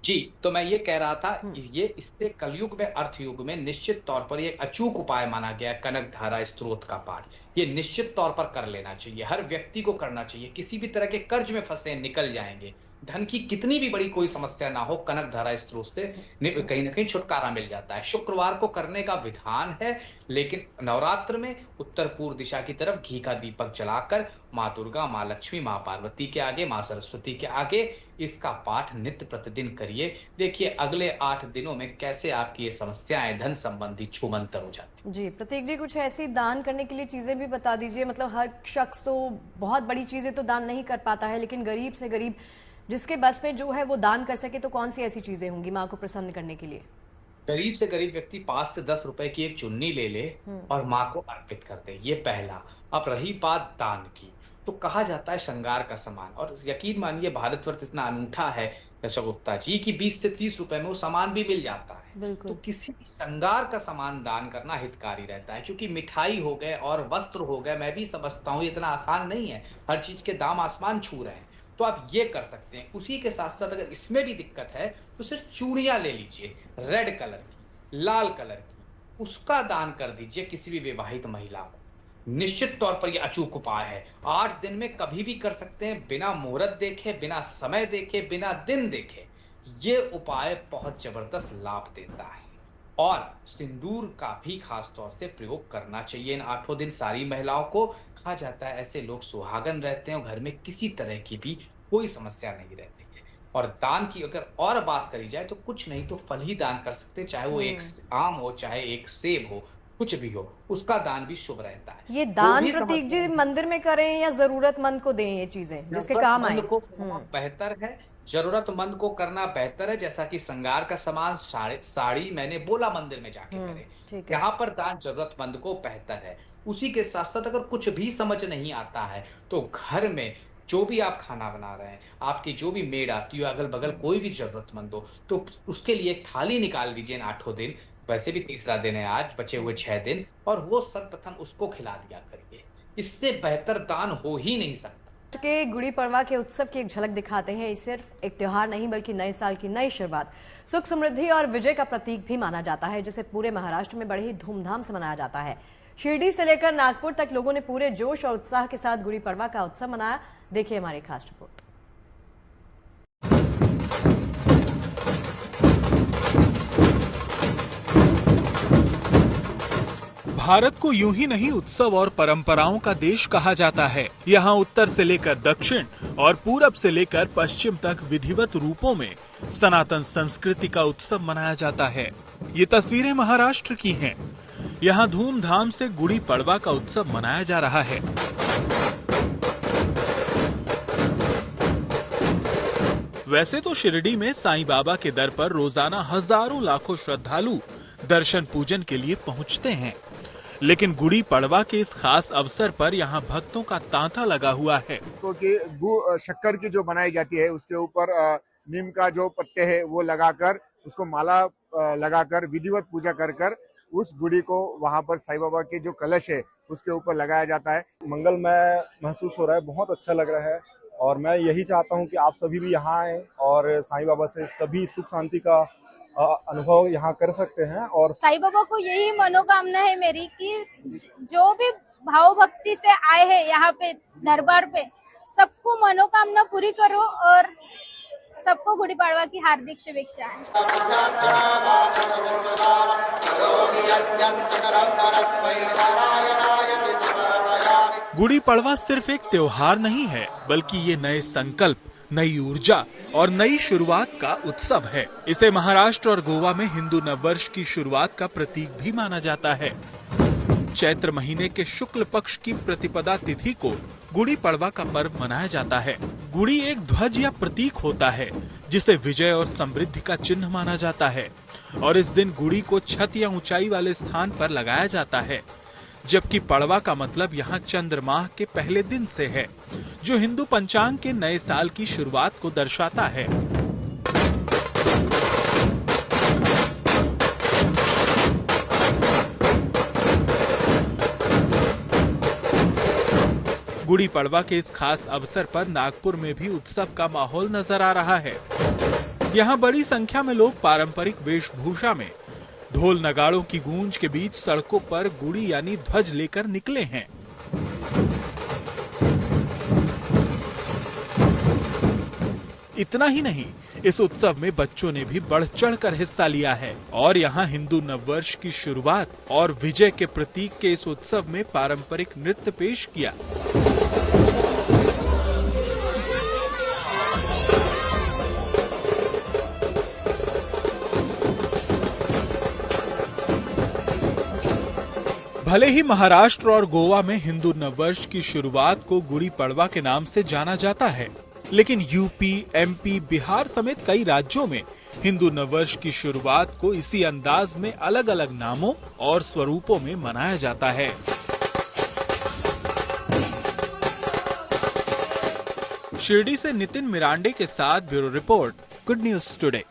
जी, तो मैं ये कह रहा था, ये इससे कलयुग में अर्थयुग में निश्चित तौर पर ये अचूक उपाय माना गया है। कनक धारा स्तोत्र का पाठ ये निश्चित तौर पर कर लेना चाहिए, हर व्यक्ति को करना चाहिए। किसी भी तरह के कर्ज में फंसे निकल जाएंगे, धन की कितनी भी बड़ी कोई समस्या ना हो, कनक धारा स्तोत्र से कहीं ना कहीं छुटकारा मिल जाता है। शुक्रवार को करने का विधान है, लेकिन नवरात्र में उत्तर पूर्व दिशा की तरफ घी का दीपक जलाकर माँ दुर्गा, माँ लक्ष्मी, माँ पार्वती के आगे, माँ सरस्वती के आगे इसका पाठ नित्य प्रतिदिन करिए। देखिए अगले 8 दिनों में कैसे आपकी ये समस्याएं धन संबंधी छूमंतर हो जाती। जी प्रतीक जी, कुछ ऐसी दान करने के लिए चीजें भी बता दीजिए। मतलब हर शख्स तो बहुत बड़ी चीजें तो दान नहीं कर पाता है, लेकिन गरीब से गरीब जिसके बस में जो है वो दान कर सके, तो कौन सी ऐसी चीजें होंगी माँ को प्रसन्न करने के लिए? गरीब से गरीब व्यक्ति 5 से 10 रुपए की एक चुन्नी ले ले और माँ को अर्पित कर दे, ये पहला। अब रही बात दान की, तो कहा जाता है श्रृंगार का सामान, और यकीन मानिए भारतवर्ष इतना अनूठा है शगुफ्ता जी की 20 से 30 रुपए में वो सामान भी मिल जाता है। तो किसी श्रृंगार का सामान दान करना हितकारी रहता है, क्योंकि मिठाई हो गए और वस्त्र हो गए, मैं भी समझता हूँ इतना आसान नहीं है, हर चीज के दाम आसमान छू रहे हैं। तो आप ये कर सकते हैं। उसी के साथ साथ अगर इसमें भी दिक्कत है तो सिर्फ चूड़ियां ले लीजिए, रेड कलर की, लाल कलर की, उसका दान कर दीजिए किसी भी विवाहित महिला को। निश्चित तौर पर यह अचूक उपाय है, 8 दिन में कभी भी कर सकते हैं, बिना मुहूर्त देखे, बिना समय देखे, बिना दिन देखे। ये उपाय बहुत जबरदस्त लाभ देता है। और सिंदूर का भी खास तौर से प्रयोग करना चाहिए इन 8 दिन सारी महिलाओं को। कहा जाता है ऐसे लोग सुहागन रहते हैं और घर में किसी तरह की भी कोई समस्या नहीं रहती है। और दान की अगर और बात करी जाए तो कुछ नहीं तो फल ही दान कर सकते हैं, चाहे वो एक आम हो, चाहे एक सेब हो, कुछ भी हो, उसका दान भी शुभ रहता है। ये दान प्रतीक जी मंदिर में करें या जरूरतमंद को दें, ये चीजें जिसके काम आए? बेहतर है, जरूरतमंद को करना बेहतर है। जैसा कि श्रृंगार का सामान, साड़ी मैंने बोला मंदिर में जाके करें, यहाँ पर दान जरूरतमंद को बेहतर है। उसी के साथ साथ अगर कुछ भी समझ नहीं आता है तो घर में जो भी आप खाना बना रहे हैं, आपकी जो भी मेड आती हो, अगल बगल कोई भी जरूरतमंद हो, तो उसके लिए एक थाली निकाल दीजिए इन 8 दिन। वैसे भी तीसरा दिन है आज, बचे हुए 6 दिन, और वो सर्वप्रथम उसको खिला दिया करिए। इससे बेहतर दान हो ही नहीं सकता। के गुड़ी पड़वा के उत्सव की एक झलक दिखाते हैं। ये सिर्फ एक त्योहार नहीं बल्कि नए साल की नई शुरुआत, सुख समृद्धि और विजय का प्रतीक भी माना जाता है, जिसे पूरे महाराष्ट्र में बड़े ही धूमधाम से मनाया जाता है। शिरडी से लेकर नागपुर तक लोगों ने पूरे जोश और उत्साह के साथ गुड़ी पड़वा का उत्सव मनाया। देखिए हमारी खास रिपोर्ट। भारत को यूं ही नहीं उत्सव और परंपराओं का देश कहा जाता है। यहाँ उत्तर से लेकर दक्षिण और पूरब से लेकर पश्चिम तक विधिवत रूपों में सनातन संस्कृति का उत्सव मनाया जाता है। ये तस्वीरें महाराष्ट्र की हैं। यहाँ धूमधाम से गुड़ी पड़वा का उत्सव मनाया जा रहा है। वैसे तो शिरडी में साईं बाबा के दर पर रोजाना हजारों लाखों श्रद्धालु दर्शन पूजन के लिए पहुंचते हैं, लेकिन गुड़ी पड़वा के इस खास अवसर पर यहाँ भक्तों का तांता लगा हुआ है। उसको कि शक्कर की जो बनाई जाती है उसके ऊपर नीम का जो पत्ते है वो लगाकर उसको माला लगाकर विधिवत पूजा कर उस गुड़ी को वहाँ पर साईं बाबा के जो कलश है उसके ऊपर लगाया जाता है। मंगलमय महसूस हो रहा है, बहुत अच्छा लग रहा है और मैं यही चाहता हूँ कि आप सभी भी यहाँ आए और साईं बाबा से सभी सुख शांति का अनुभव यहाँ कर सकते हैं। और साईं बाबा को यही मनोकामना है मेरी कि जो भी भाव भक्ति से आए हैं यहाँ पे दरबार पे, सबको मनोकामना पूरी करो और सबको गुड़ी पड़वा की हार्दिक शुभेच्छाएं। गुड़ी पड़वा सिर्फ एक त्योहार नहीं है, बल्कि ये नए संकल्प, नई ऊर्जा और नई शुरुआत का उत्सव है। इसे महाराष्ट्र और गोवा में हिंदू नववर्ष की शुरुआत का प्रतीक भी माना जाता है। चैत्र महीने के शुक्ल पक्ष की प्रतिपदा तिथि को गुड़ी पड़वा का पर्व मनाया जाता है। गुड़ी एक ध्वज या प्रतीक होता है जिसे विजय और समृद्धि का चिन्ह माना जाता है और इस दिन गुड़ी को छत या ऊंचाई वाले स्थान पर लगाया जाता है, जबकि पड़वा का मतलब यहाँ चंद्रमाह के पहले दिन से है, जो हिंदू पंचांग के नए साल की शुरुआत को दर्शाता है। गुड़ी पड़वा के इस खास अवसर पर नागपुर में भी उत्सव का माहौल नजर आ रहा है। यहाँ बड़ी संख्या में लोग पारंपरिक वेशभूषा में ढोल नगाड़ों की गूंज के बीच सड़कों पर गुड़ी यानी ध्वज लेकर निकले हैं। इतना ही नहीं, इस उत्सव में बच्चों ने भी बढ़ चढ़कर हिस्सा लिया है और यहाँ हिंदू नववर्ष की शुरुआत और विजय के प्रतीक के इस उत्सव में पारंपरिक नृत्य पेश किया। भले ही महाराष्ट्र और गोवा में हिंदू नववर्ष की शुरुआत को गुड़ी पड़वा के नाम से जाना जाता है, लेकिन यूपी, एमपी, बिहार समेत कई राज्यों में हिंदू नववर्ष की शुरुआत को इसी अंदाज में अलग अलग नामों और स्वरूपों में मनाया जाता है। शिरडी से नितिन मिरांडे के साथ bureau report, good news today.